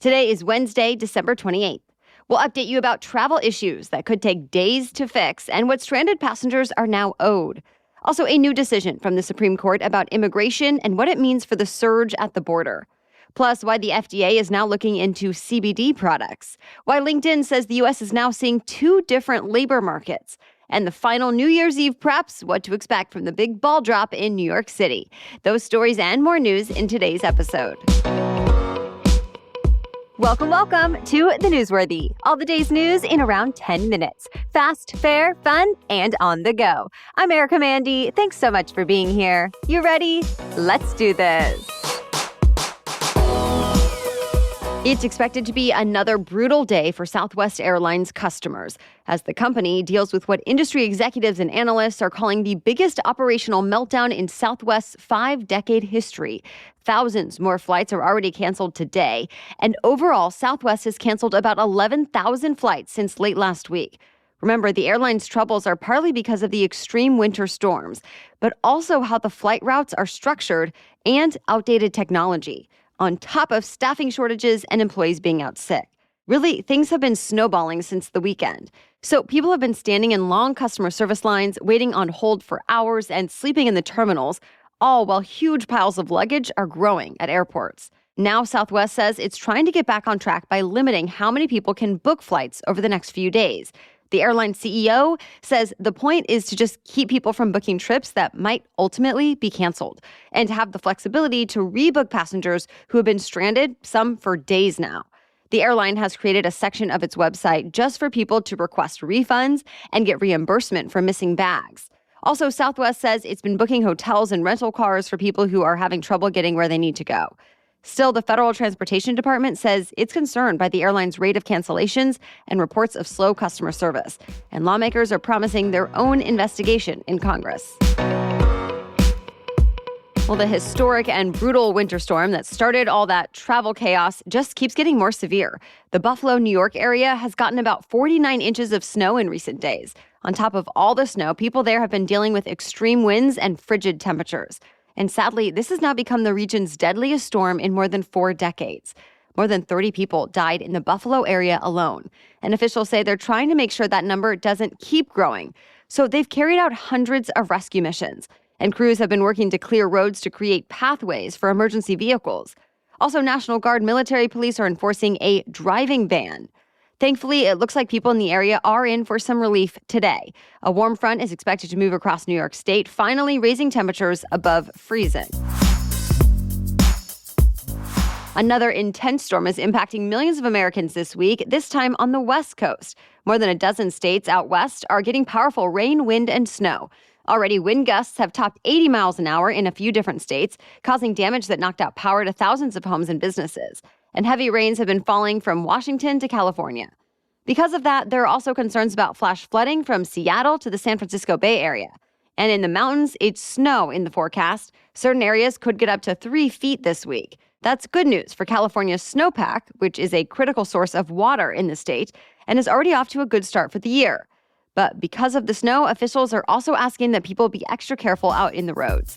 Today is Wednesday, December 28th. We'll update you about travel issues that could take days to fix and what stranded passengers are now owed. Also, a new decision from the Supreme Court about immigration and what it means for the surge at the border. Plus, why the FDA is now looking into CBD products. Why LinkedIn says the U.S. is now seeing two different labor markets. And the final New Year's Eve preps, what to expect from the big ball drop in New York City. Those stories and more news in today's episode. Welcome to The Newsworthy. All the day's news in around 10 minutes. Fast, fair, fun, and on the go. I'm Erica Mandy. Thanks so much for being here. You ready? Let's do this. It's expected to be another brutal day for Southwest Airlines customers as the company deals with what industry executives and analysts are calling the biggest operational meltdown in Southwest's 5-decade history. Thousands more flights are already canceled today, and overall, Southwest has canceled about 11,000 flights since late last week. Remember, the airline's troubles are partly because of the extreme winter storms, but also how the flight routes are structured and outdated technology, on top of staffing shortages and employees being out sick. Really, things have been snowballing since the weekend. So people have been standing in long customer service lines, waiting on hold for hours, and sleeping in the terminals, all while huge piles of luggage are growing at airports. Now Southwest says it's trying to get back on track by limiting how many people can book flights over the next few days. The airline CEO says the point is to just keep people from booking trips that might ultimately be canceled and have the flexibility to rebook passengers who have been stranded, some for days now. The airline has created a section of its website just for people to request refunds and get reimbursement for missing bags. Also, Southwest says it's been booking hotels and rental cars for people who are having trouble getting where they need to go. Still, the Federal Transportation Department says it's concerned by the airline's rate of cancellations and reports of slow customer service, and lawmakers are promising their own investigation in Congress. Well, the historic and brutal winter storm that started all that travel chaos just keeps getting more severe. The Buffalo, New York area has gotten about 49 inches of snow in recent days. On top of all the snow, people there have been dealing with extreme winds and frigid temperatures. And sadly, this has now become the region's deadliest storm in more than 4 decades. More than 30 people died in the Buffalo area alone. And officials say they're trying to make sure that number doesn't keep growing. So they've carried out hundreds of rescue missions. And crews have been working to clear roads to create pathways for emergency vehicles. Also, National Guard military police are enforcing a driving ban. Thankfully, it looks like people in the area are in for some relief today. A warm front is expected to move across New York State, finally raising temperatures above freezing. Another intense storm is impacting millions of Americans this week, this time on the West Coast. More than a dozen states out west are getting powerful rain, wind, and snow. Already, wind gusts have topped 80 miles an hour in a few different states, causing damage that knocked out power to thousands of homes and businesses. And heavy rains have been falling from Washington to California. Because of that, there are also concerns about flash flooding from Seattle to the San Francisco Bay Area. And in the mountains, it's snow in the forecast. Certain areas could get up to 3 feet this week. That's good news for California's snowpack, which is a critical source of water in the state, and is already off to a good start for the year. But because of the snow, officials are also asking that people be extra careful out in the roads.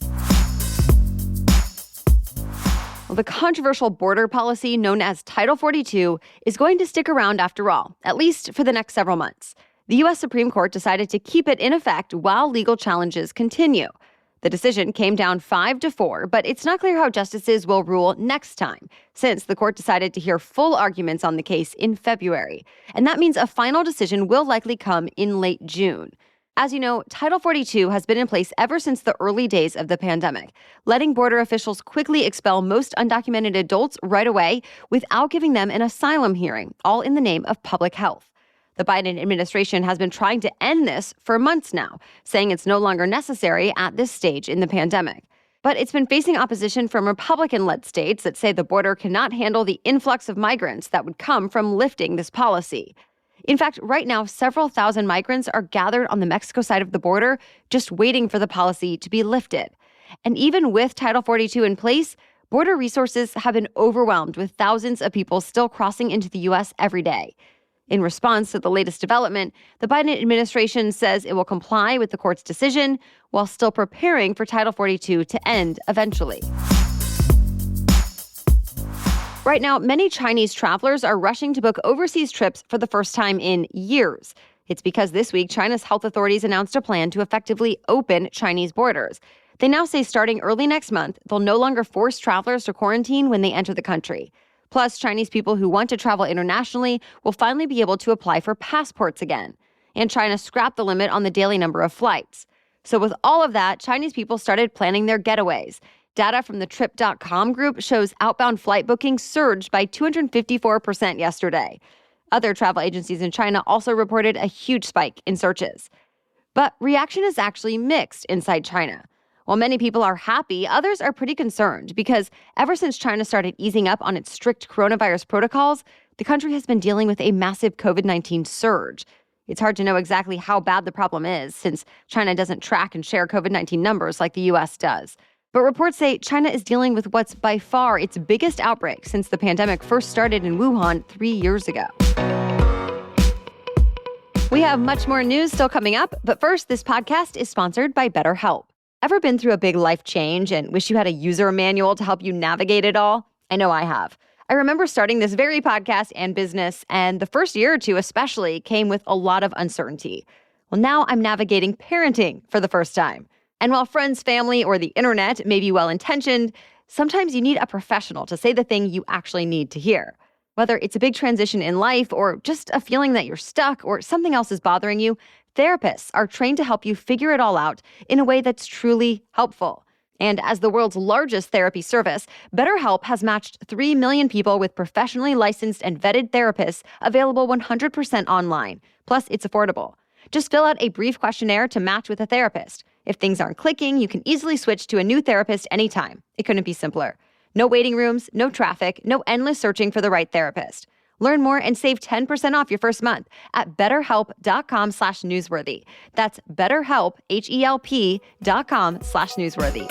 Well, the controversial border policy known as Title 42 is going to stick around after all, at least for the next several months. The U.S. Supreme Court decided to keep it in effect while legal challenges continue. The decision came down 5-4, but it's not clear how justices will rule next time, since the court decided to hear full arguments on the case in February. And that means a final decision will likely come in late June. As you know, Title 42 has been in place ever since the early days of the pandemic, letting border officials quickly expel most undocumented adults right away without giving them an asylum hearing, all in the name of public health. The Biden administration has been trying to end this for months now, saying it's no longer necessary at this stage in the pandemic. But it's been facing opposition from Republican-led states that say the border cannot handle the influx of migrants that would come from lifting this policy. In fact, right now, several thousand migrants are gathered on the Mexico side of the border, just waiting for the policy to be lifted. And even with Title 42 in place, border resources have been overwhelmed with thousands of people still crossing into the U.S. every day. In response to the latest development, the Biden administration says it will comply with the court's decision while still preparing for Title 42 to end eventually. Right now, many Chinese travelers are rushing to book overseas trips for the first time in years. It's because this week, China's health authorities announced a plan to effectively open Chinese borders. They now say starting early next month, they'll no longer force travelers to quarantine when they enter the country. Plus, Chinese people who want to travel internationally will finally be able to apply for passports again. And China scrapped the limit on the daily number of flights. So with all of that, Chinese people started planning their getaways. Data from the Trip.com group shows outbound flight bookings surged by 254% yesterday. Other travel agencies in China also reported a huge spike in searches. But reaction is actually mixed inside China. While many people are happy, others are pretty concerned because ever since China started easing up on its strict coronavirus protocols, the country has been dealing with a massive COVID-19 surge. It's hard to know exactly how bad the problem is since China doesn't track and share COVID-19 numbers like the U.S. does. But reports say China is dealing with what's by far its biggest outbreak since the pandemic first started in Wuhan 3 years ago. We have much more news still coming up, but first, this podcast is sponsored by BetterHelp. Ever been through a big life change and wish you had a user manual to help you navigate it all? I know I have. I remember starting this very podcast and business, and the first year or two especially came with a lot of uncertainty. Well, now I'm navigating parenting for the first time. And while friends, family, or the internet may be well-intentioned, sometimes you need a professional to say the thing you actually need to hear. Whether it's a big transition in life or just a feeling that you're stuck or something else is bothering you, therapists are trained to help you figure it all out in a way that's truly helpful. And as the world's largest therapy service, BetterHelp has matched 3 million people with professionally licensed and vetted therapists available 100% online. Plus, it's affordable. Just fill out a brief questionnaire to match with a therapist. If things aren't clicking, you can easily switch to a new therapist anytime. It couldn't be simpler. No waiting rooms, no traffic, no endless searching for the right therapist. Learn more and save 10% off your first month at betterhelp.com/newsworthy. That's betterhelp, HELP.com/newsworthy.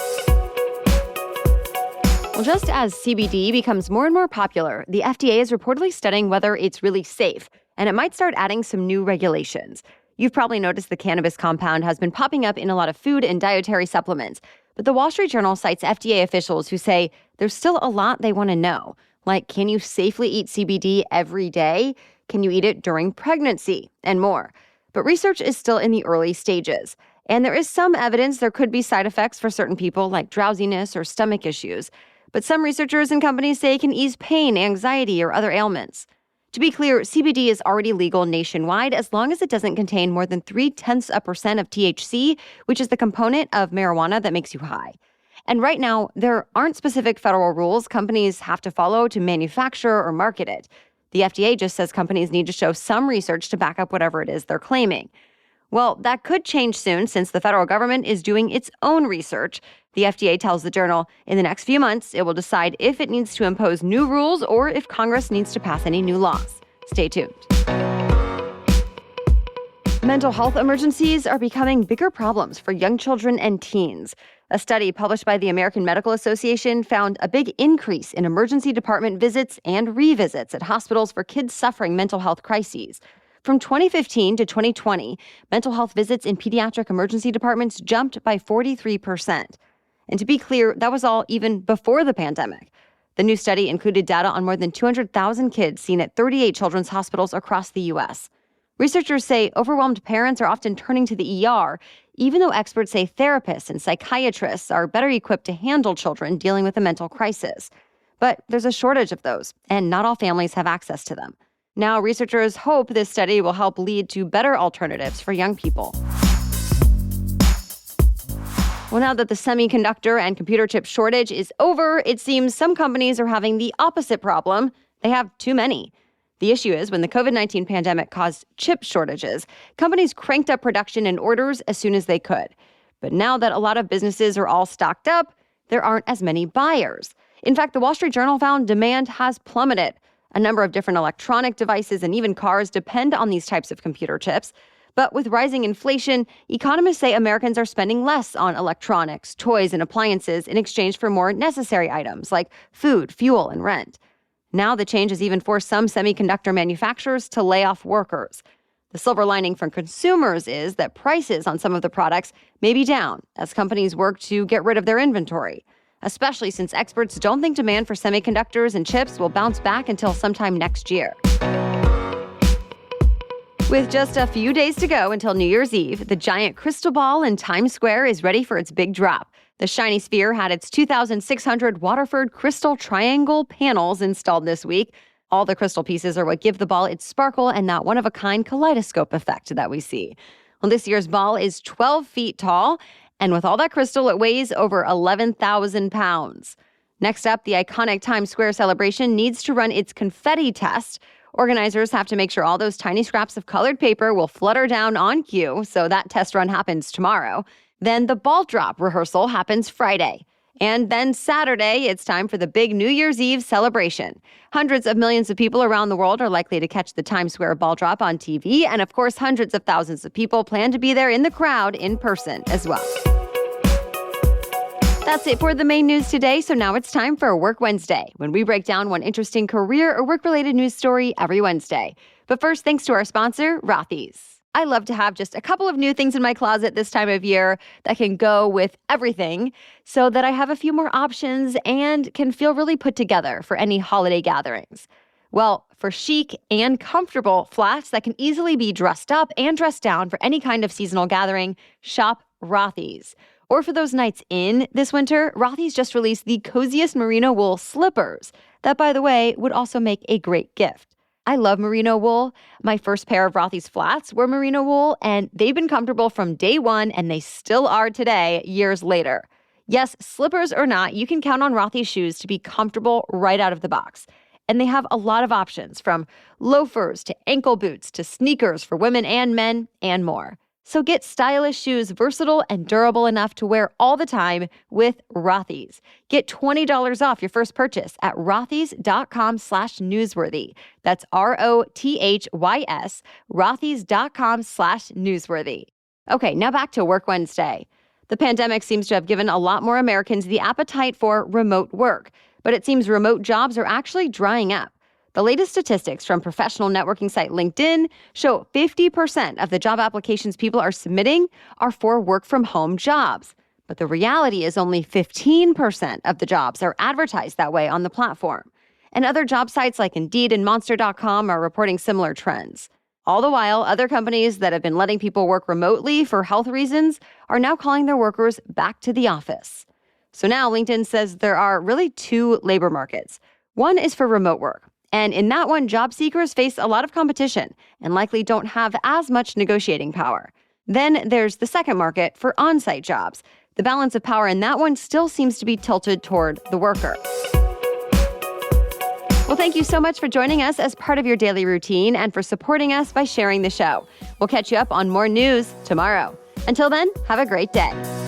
Well, just as CBD becomes more and more popular, the FDA is reportedly studying whether it's really safe, and it might start adding some new regulations. You've probably noticed the cannabis compound has been popping up in a lot of food and dietary supplements. But the Wall Street Journal cites FDA officials who say there's still a lot they want to know. Like, can you safely eat CBD every day? Can you eat it during pregnancy? And more. But research is still in the early stages. And there is some evidence there could be side effects for certain people, like drowsiness or stomach issues. But some researchers and companies say it can ease pain, anxiety, or other ailments. To be clear, CBD is already legal nationwide as long as it doesn't contain more than 0.3% of THC, which is the component of marijuana that makes you high. And right now, there aren't specific federal rules companies have to follow to manufacture or market it. The FDA just says companies need to show some research to back up whatever it is they're claiming. Well, that could change soon since the federal government is doing its own research. The FDA tells the Journal in the next few months, it will decide if it needs to impose new rules or if Congress needs to pass any new laws. Stay tuned. Mental health emergencies are becoming bigger problems for young children and teens. A study published by the American Medical Association found a big increase in emergency department visits and revisits at hospitals for kids suffering mental health crises. From 2015 to 2020, mental health visits in pediatric emergency departments jumped by 43%. And to be clear, that was all even before the pandemic. The new study included data on more than 200,000 kids seen at 38 children's hospitals across the U.S. Researchers say overwhelmed parents are often turning to the ER, even though experts say therapists and psychiatrists are better equipped to handle children dealing with a mental crisis. But there's a shortage of those, and not all families have access to them. Now, researchers hope this study will help lead to better alternatives for young people. Well, now that the semiconductor and computer chip shortage is over, it seems some companies are having the opposite problem. They have too many. The issue is when the COVID-19 pandemic caused chip shortages, companies cranked up production and orders as soon as they could. But now that a lot of businesses are all stocked up, there aren't as many buyers. In fact, the Wall Street Journal found demand has plummeted. A number of different electronic devices and even cars depend on these types of computer chips. But with rising inflation, economists say Americans are spending less on electronics, toys, and appliances in exchange for more necessary items like food, fuel, and rent. Now the change has even forced some semiconductor manufacturers to lay off workers. The silver lining for consumers is that prices on some of the products may be down as companies work to get rid of their inventory. especially since experts don't think demand for semiconductors and chips will bounce back until sometime next year. With just a few days to go until New Year's Eve, the giant crystal ball in Times Square is ready for its big drop. The shiny sphere had its 2,600 Waterford crystal triangle panels installed this week. All the crystal pieces are what give the ball its sparkle and that one-of-a-kind kaleidoscope effect that we see. Well, this year's ball is 12 feet tall, and with all that crystal, it weighs over 11,000 pounds. Next up, the iconic Times Square celebration needs to run its confetti test. Organizers have to make sure all those tiny scraps of colored paper will flutter down on cue, so that test run happens tomorrow. Then the ball drop rehearsal happens Friday. And then Saturday, it's time for the big New Year's Eve celebration. Hundreds of millions of people around the world are likely to catch the Times Square ball drop on TV, and of course, hundreds of thousands of people plan to be there in the crowd in person as well. That's it for the main news today, so now it's time for Work Wednesday, when we break down one interesting career or work-related news story every Wednesday. But first, thanks to our sponsor, Rothy's. I love to have just a couple of new things in my closet this time of year that can go with everything so that I have a few more options and can feel really put together for any holiday gatherings. Well, for chic and comfortable flats that can easily be dressed up and dressed down for any kind of seasonal gathering, shop Rothy's. Or for those nights in this winter, Rothy's just released the coziest merino wool slippers that, by the way, would also make a great gift. I love merino wool. My first pair of Rothy's flats were merino wool, and they've been comfortable from day one, and they still are today, years later. Yes, slippers or not, you can count on Rothy's shoes to be comfortable right out of the box. And they have a lot of options, from loafers to ankle boots to sneakers for women and men, and more. So get stylish shoes versatile and durable enough to wear all the time with Rothy's. Get $20 off your first purchase at rothys.com/newsworthy. That's ROTHYS, rothys.com/newsworthy. Okay, now back to Work Wednesday. The pandemic seems to have given a lot more Americans the appetite for remote work, but it seems remote jobs are actually drying up. The latest statistics from professional networking site LinkedIn show 50% of the job applications people are submitting are for work-from-home jobs. But the reality is only 15% of the jobs are advertised that way on the platform. And other job sites like Indeed and Monster.com are reporting similar trends. All the while, other companies that have been letting people work remotely for health reasons are now calling their workers back to the office. So now LinkedIn says there are really two labor markets. One is for remote work. And in that one, job seekers face a lot of competition and likely don't have as much negotiating power. Then there's the second market for on-site jobs. The balance of power in that one still seems to be tilted toward the worker. Well, thank you so much for joining us as part of your daily routine and for supporting us by sharing the show. We'll catch you up on more news tomorrow. Until then, have a great day.